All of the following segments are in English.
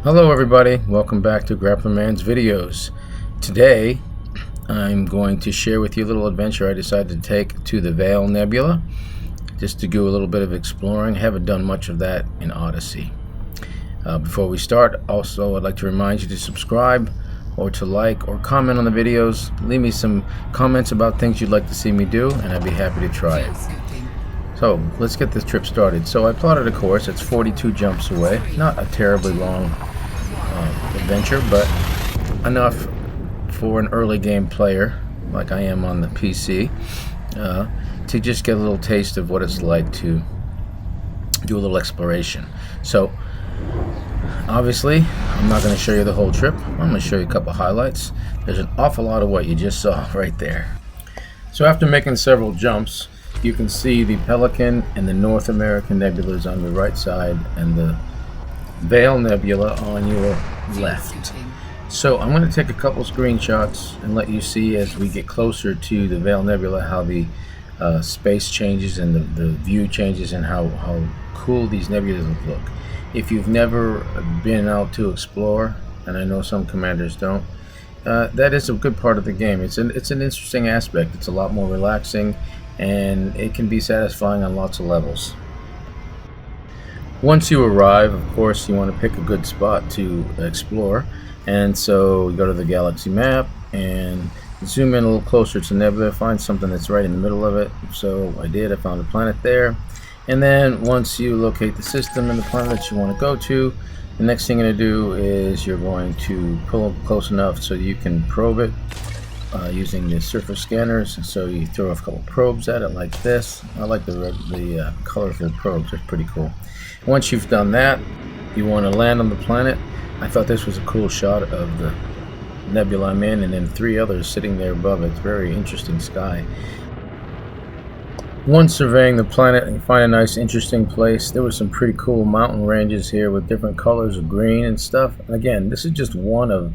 Hello everybody, welcome back to Grappler Man's videos. Today I'm going to share with you a little adventure I decided to take to the Veil Nebula just to do a little bit of exploring. I haven't done much of that in Odyssey. Before we start, also I'd like to remind you to subscribe or to like or comment on the videos. Leave me some comments about things you'd like to see me do and I'd be happy to try it. So let's get this trip started. So I plotted a course. It's 42 jumps away, not a terribly long adventure, but enough for an early game player like I am on the PC to just get a little taste of what it's like to do a little exploration. So obviously I'm not going to show you the whole trip. I'm going to show you a couple highlights. There's an awful lot of what you just saw right there. So after making several jumps, you can see the Pelican and the North American nebulas on the right side and the Veil Nebula on your left. So I'm going to take a couple screenshots and let you see as we get closer to the Veil Nebula how the space changes and the view changes and how cool these nebulas look. If you've never been out to explore, and I know some commanders don't, that is a good part of the game. It's an interesting aspect. It's a lot more relaxing and it can be satisfying on lots of levels. Once you arrive, of course, you want to pick a good spot to explore, and so you go to the galaxy map and zoom in a little closer to Nebula, find something that's right in the middle of it. So I did. I found a planet there, and then once you locate the system and the planet that you want to go to, the next thing you're going to do is you're going to pull close enough so you can probe it using the surface scanners. So you throw a couple probes at it like this. I like the colorful probes. They're pretty cool. Once you've done that, you want to land on the planet. I thought this was a cool shot of the nebula I'm in, and then three others sitting there above it. It's a very interesting sky. Once surveying the planet, you find a nice interesting place. There were some pretty cool mountain ranges here with different colors of green and stuff. And again, this is just one of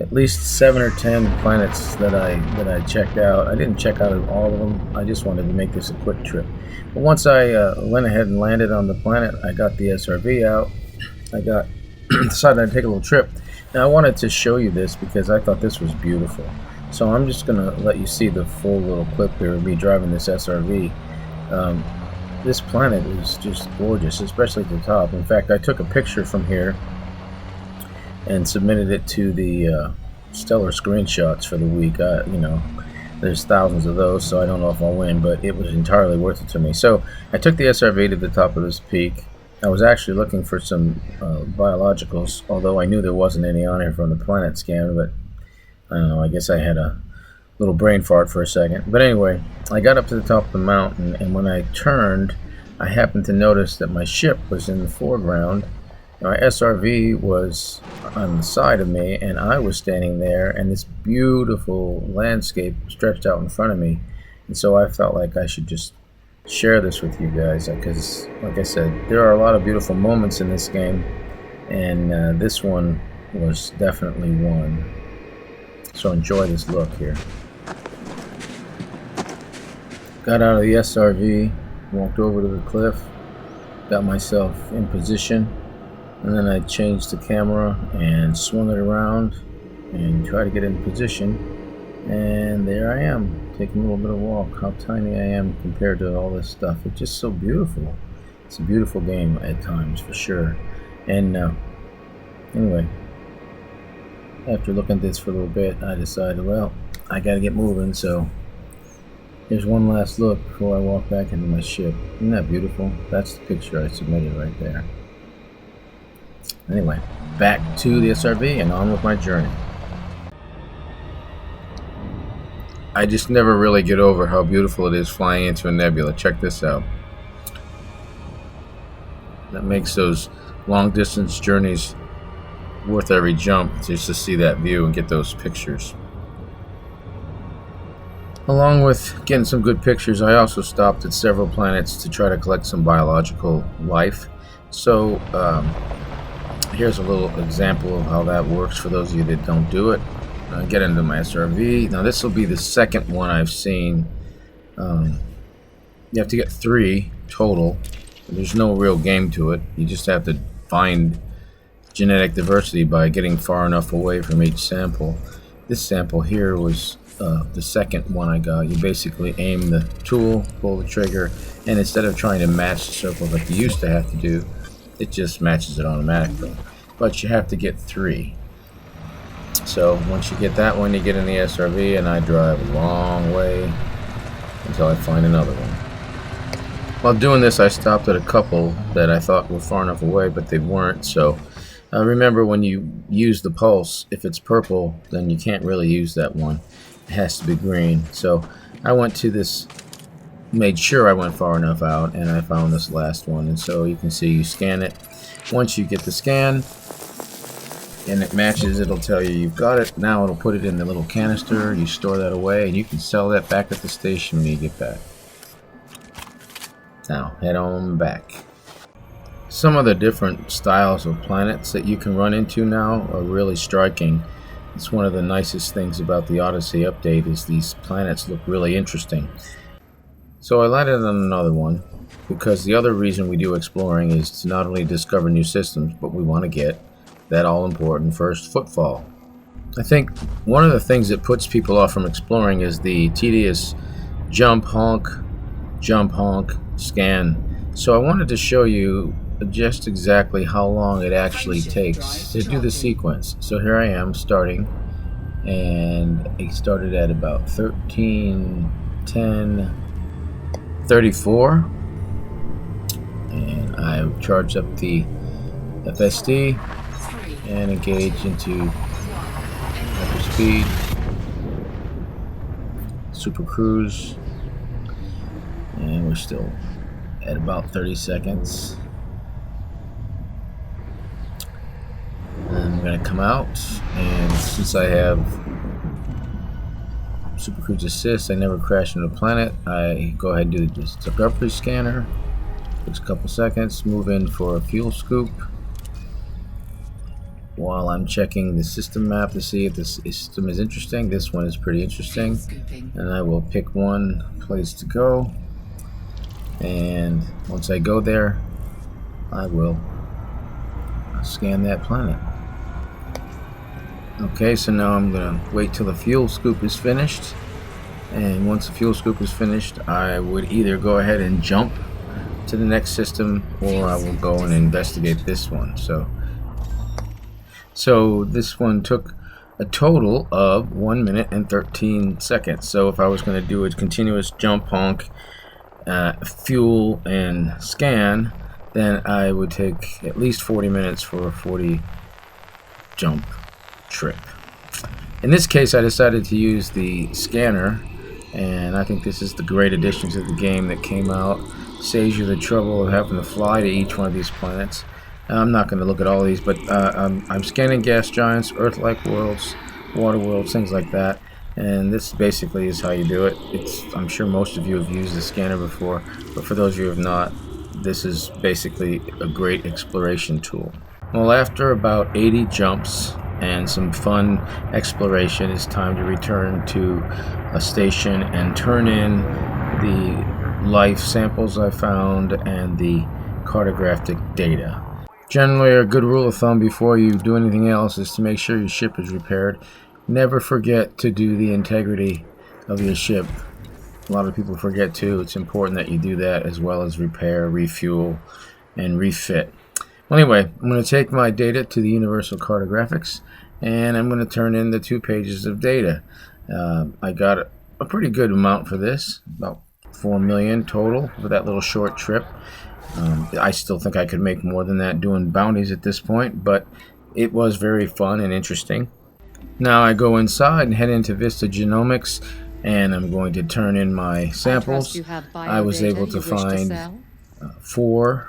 at least 7 or 10 planets that I checked out. I didn't check out all of them. I just wanted to make this a quick trip. But once I went ahead and landed on the planet, I got the SRV out. I decided I'd take a little trip. Now I wanted to show you this because I thought this was beautiful. So I'm just going to let you see the full little clip here of me driving this SRV. This planet is just gorgeous, especially at the top. In fact, I took a picture from here and submitted it to the stellar screenshots for the week. You know, there's thousands of those, so I don't know if I'll win, but it was entirely worth it to me. So I took the SRV to the top of this peak. I was actually looking for some biologicals, although I knew there wasn't any on here from the planet scan, but I don't know, I guess I had a little brain fart for a second. But anyway, I got up to the top of the mountain, and when I turned, I happened to notice that my ship was in the foreground. My SRV was on the side of me, and I was standing there, and this beautiful landscape stretched out in front of me. And so I felt like I should just share this with you guys, because, like I said, there are a lot of beautiful moments in this game, and this one was definitely one. So enjoy this look here. Got out of the SRV, walked over to the cliff, got myself in position. And then I changed the camera and swung it around and tried to get in position. And there I am, taking a little bit of a walk. How tiny I am compared to all this stuff. It's just so beautiful. It's a beautiful game at times, for sure. And anyway, after looking at this for a little bit, I decided, well, I gotta get moving. So here's one last look before I walk back into my ship. Isn't that beautiful? That's the picture I submitted right there. Anyway, back to the SRV and on with my journey. I just never really get over how beautiful it is flying into a nebula. Check this out. That makes those long distance journeys worth every jump, just to see that view and get those pictures. Along with getting some good pictures, I also stopped at several planets to try to collect some biological life. So here's a little example of how that works for those of you that don't do it. I get into my SRV. Now this will be the second one I've seen. You have to get 3 total. There's no real game to it. You just have to find genetic diversity by getting far enough away from each sample. This sample here was the second one I got. You basically aim the tool, pull the trigger, and instead of trying to match the circle like you used to have to do, it just matches it automatically. But you have to get 3. So once you get that one, you get in the SRV, and I drive a long way until I find another one. While doing this, I stopped at a couple that I thought were far enough away, but they weren't. So remember, when you use the pulse, if it's purple, then you can't really use that one. It has to be green. So I went to this, made sure I went far enough out, and I found this last one. And so you can see, you scan it. Once you get the scan and it matches, it'll tell you you've got it. Now it'll put it in the little canister. You store that away, and you can sell that back at the station when you get back. Now head on back. Some of the different styles of planets that you can run into now are really striking. It's one of the nicest things about the Odyssey update, is these planets look really interesting. So I landed on another one because the other reason we do exploring is to not only discover new systems, but we want to get that all-important first footfall. I think one of the things that puts people off from exploring is the tedious jump, honk, scan. So I wanted to show you just exactly how long it actually takes to do the sequence. So here I am starting, and it started at about 13:10:34, and I charged up the FSD and engaged into hyperspeed, super cruise, and we're still at about 30 seconds. I'm going to come out, and since I have Super Cruise Assist, I never crash into a planet. I go ahead and do the discovery scanner. Takes a couple seconds. Move in for a fuel scoop while I'm checking the system map to see if this system is interesting. This one is pretty interesting, and I will pick one place to go, and once I go there, I will scan that planet. Okay, so now I'm gonna wait till the fuel scoop is finished, and once the fuel scoop is finished, I would either go ahead and jump to the next system, or I will go and investigate this one. So this one took a total of 1 minute and 13 seconds. So if I was going to do a continuous jump, honk, fuel, and scan, then I would take at least 40 minutes for a 40 jump trip. In this case, I decided to use the scanner, and I think this is the great addition to the game that came out. Saves you the trouble of having to fly to each one of these planets. I'm not going to look at all these, but I'm scanning gas giants, Earth-like worlds, water worlds, things like that. And this basically is how you do it. I'm sure most of you have used the scanner before, but for those of you who have not, this is basically a great exploration tool. Well, after about 80 jumps and some fun exploration, it's time to return to a station and turn in the life samples I found and the cartographic data. Generally, a good rule of thumb before you do anything else is to make sure your ship is repaired. Never forget to do the integrity of your ship. A lot of people forget too. It's important that you do that, as well as repair, refuel, and refit. Well, anyway, I'm going to take my data to the Universal Cartographics, and I'm going to turn in the 2 pages of data. I got a pretty good amount for this, about 4 million total for that little short trip. I still think I could make more than that doing bounties at this point, but it was very fun and interesting. Now I go inside and head into Vista Genomics, and I'm going to turn in my samples. I was able to find 4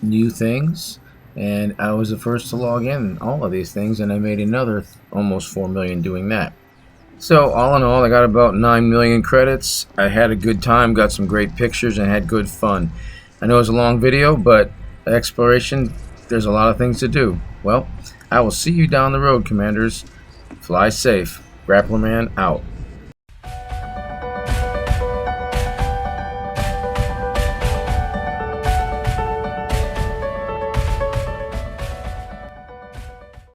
new things, and I was the first to log in all of these things, and I made another almost 4 million doing that. So all in all, I got about 9 million credits. I had a good time, got some great pictures, and had good fun. I know it's a long video, but exploration, there's a lot of things to do. Well, I will see you down the road, Commanders. Fly safe. Grappler Man out.